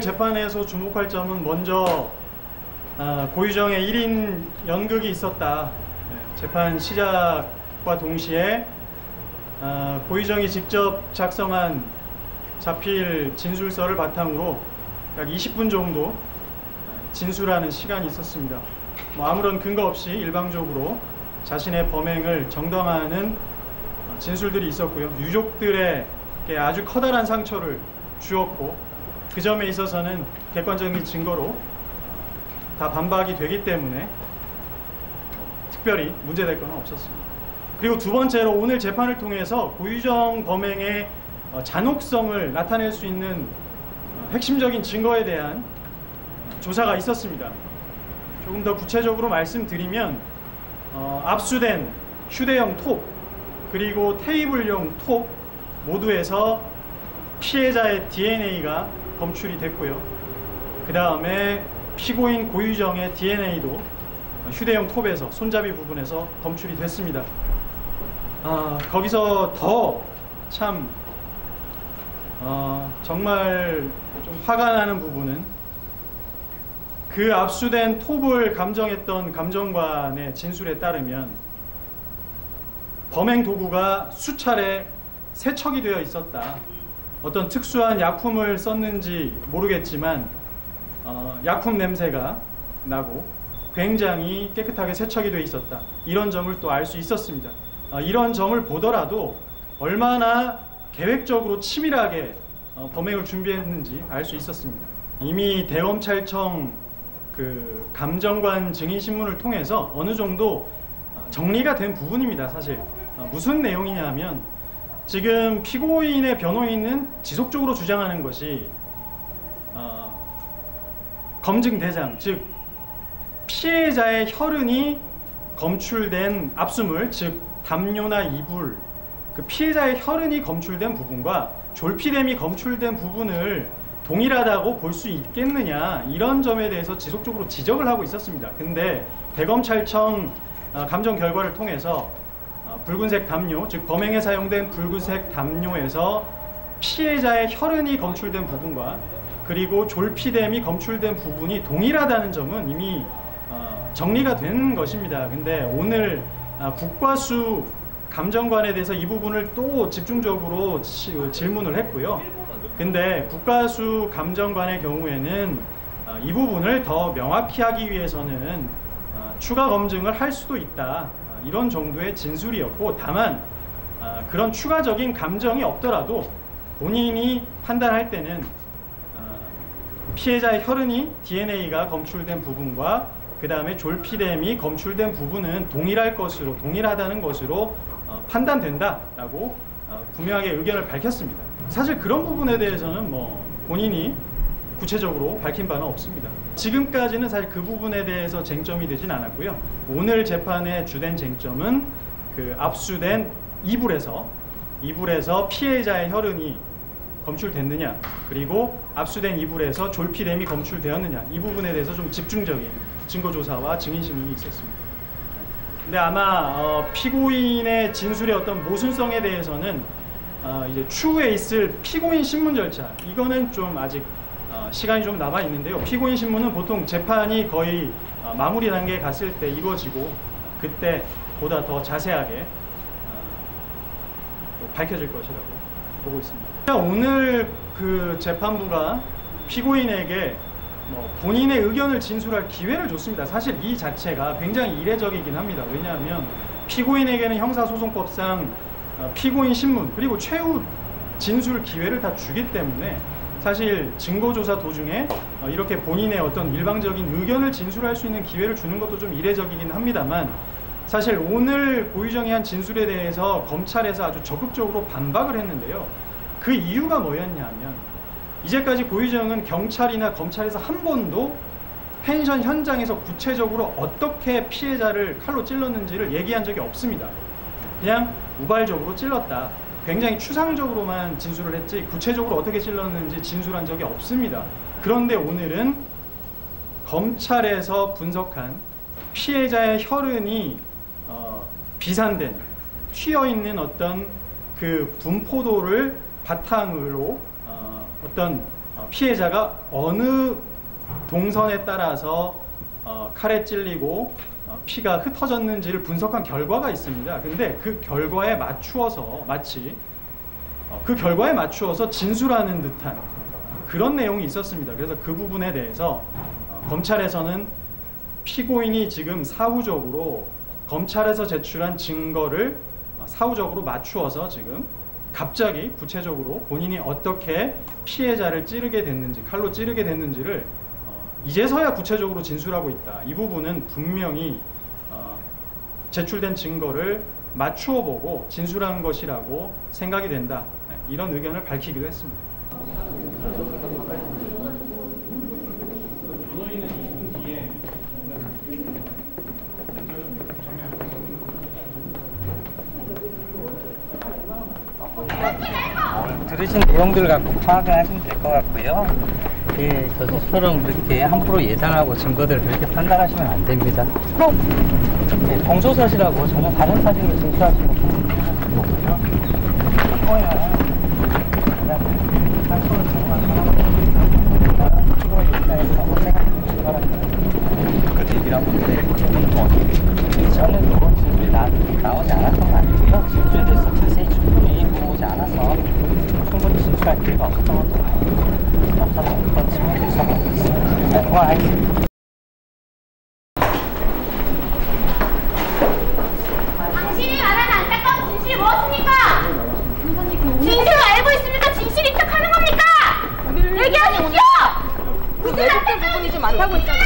재판에서 주목할 점은 먼저 고유정의 1인 연극이 있었다. 재판 시작과 동시에 고유정이 직접 작성한 자필 진술서를 바탕으로 약 20분 정도 진술하는 시간이 있었습니다. 아무런 근거 없이 일방적으로 자신의 범행을 정당화하는 진술들이 있었고요. 유족들에게 아주 커다란 상처를 주었고, 그 점에 있어서는 객관적인 증거로 다 반박이 되기 때문에 특별히 문제될 건 없었습니다. 그리고 두 번째로 오늘 재판을 통해서 고유정 범행의 잔혹성을 나타낼 수 있는 핵심적인 증거에 대한 조사가 있었습니다. 조금 더 구체적으로 말씀드리면 압수된 휴대용 톱 그리고 테이블용 톱 모두에서 피해자의 DNA가 검출이 됐고요. 그 다음에 피고인 고유정의 DNA도 휴대용 톱에서, 손잡이 부분에서 검출이 됐습니다. 거기서 더 참 정말 좀 화가 나는 부분은 그 압수된 톱을 감정했던 감정관의 진술에 따르면 범행 도구가 수차례 세척이 되어 있었다. 어떤 특수한 약품을 썼는지 모르겠지만 약품 냄새가 나고 굉장히 깨끗하게 세척이 되어 있었다. 이런 점을 또 알 수 있었습니다. 이런 점을 보더라도 얼마나 계획적으로 치밀하게 범행을 준비했는지 알 수 있었습니다. 이미 대검찰청 그 감정관 증인신문을 통해서 어느 정도 정리가 된 부분입니다. 사실 무슨 내용이냐 하면, 지금 피고인의 변호인은 지속적으로 주장하는 것이 검증 대상, 즉 피해자의 혈흔이 검출된 압수물, 즉 담요나 이불, 그 피해자의 혈흔이 검출된 부분과 졸피뎀이 검출된 부분을 동일하다고 볼 수 있겠느냐, 이런 점에 대해서 지속적으로 지적을 하고 있었습니다. 근데 대검찰청 감정 결과를 통해서 붉은색 담요, 즉 범행에 사용된 붉은색 담요에서 피해자의 혈흔이 검출된 부분과 그리고 졸피뎀이 검출된 부분이 동일하다는 점은 이미 정리가 된 것입니다. 근데 오늘 국과수 감정관에 대해서 이 부분을 또 집중적으로 질문을 했고요. 근데 국과수 감정관의 경우에는 이 부분을 더 명확히 하기 위해서는 추가 검증을 할 수도 있다. 이런 정도의 진술이었고, 다만 그런 추가적인 감정이 없더라도 본인이 판단할 때는 피해자의 혈흔이 DNA가 검출된 부분과 그 다음에 졸피뎀이 검출된 부분은 동일하다는 것으로 판단된다라고 분명하게 의견을 밝혔습니다. 사실 그런 부분에 대해서는 본인이 구체적으로 밝힌 바는 없습니다. 지금까지는 사실 그 부분에 대해서 쟁점이 되진 않았고요. 오늘 재판의 주된 쟁점은 그 압수된 이불에서 피해자의 혈흔이 검출됐느냐, 그리고 압수된 이불에서 졸피뎀이 검출되었느냐, 이 부분에 대해서 좀 집중적인 증거조사와 증인신문이 있었습니다. 근데 아마 피고인의 진술의 어떤 모순성에 대해서는 이제 추후에 있을 피고인 신문 절차, 이거는 좀 아직 시간이 좀 남아 있는데요. 피고인 신문은 보통 재판이 거의 마무리 단계에 갔을 때 이루어지고, 그때 보다 더 자세하게 밝혀질 것이라고 보고 있습니다. 오늘 그 재판부가 피고인에게 본인의 의견을 진술할 기회를 줬습니다. 사실 이 자체가 굉장히 이례적이긴 합니다. 왜냐하면 피고인에게는 형사소송법상 피고인 신문 그리고 최후 진술 기회를 다 주기 때문에 사실 증거조사 도중에 이렇게 본인의 어떤 일방적인 의견을 진술할 수 있는 기회를 주는 것도 좀 이례적이긴 합니다만, 사실 오늘 고유정이 한 진술에 대해서 검찰에서 아주 적극적으로 반박을 했는데요. 그 이유가 뭐였냐 하면, 이제까지 고유정은 경찰이나 검찰에서 한 번도 펜션 현장에서 구체적으로 어떻게 피해자를 칼로 찔렀는지를 얘기한 적이 없습니다. 그냥 우발적으로 찔렀다, 굉장히 추상적으로만 진술을 했지 구체적으로 어떻게 찔렀는지 진술한 적이 없습니다. 그런데 오늘은 검찰에서 분석한 피해자의 혈흔이 비산된, 튀어있는 어떤 그 분포도를 바탕으로 어떤 피해자가 어느 동선에 따라서 칼에 찔리고 피가 흩어졌는지를 분석한 결과가 있습니다. 근데 그 결과에 맞추어서 마치 그 결과에 맞추어서 진술하는 듯한 그런 내용이 있었습니다. 그래서 그 부분에 대해서 검찰에서는 피고인이 지금 사후적으로 검찰에서 제출한 증거를 사후적으로 맞추어서 지금 갑자기 구체적으로 본인이 어떻게 피해자를 찌르게 됐는지, 칼로 찌르게 됐는지를 이제서야 구체적으로 진술하고 있다. 이 부분은 분명히 제출된 증거를 맞추어 보고 진술한 것이라고 생각이 된다. 이런 의견을 밝히기도 했습니다. 들으신 내용들 갖고 파악을 하시면 될 것 같고요. 예, 저처럼 그렇게 함부로 예상하고 증거들을 그렇게 판단하시면 안 됩니다. 그럼 네, 공소사실하고 전혀 다른 사실을 진술하시는 거고요. 이거야 그냥 한손을 증거한 사람은 피고의 입장에서 생각해 주시기 바랍니다. 그 얘기를 한번 드려보면 저는 이번 진술이 나오지 않았던 거 아니고요. 진술에 대해서 자세히 충분히 물어보지 않아서 충분히 진술할 기회가 없었던 것도 없었던 그런 측면도 있었습니다. 네, 그만하겠습니다. 당신이 말하는 안타까운 진실이 무엇입니까? 진실을 알고 있습니까? 진실인 척 하는 겁니까? 얘기하십시오! 그 왜곡된 부분이 좀 많다고 했잖아.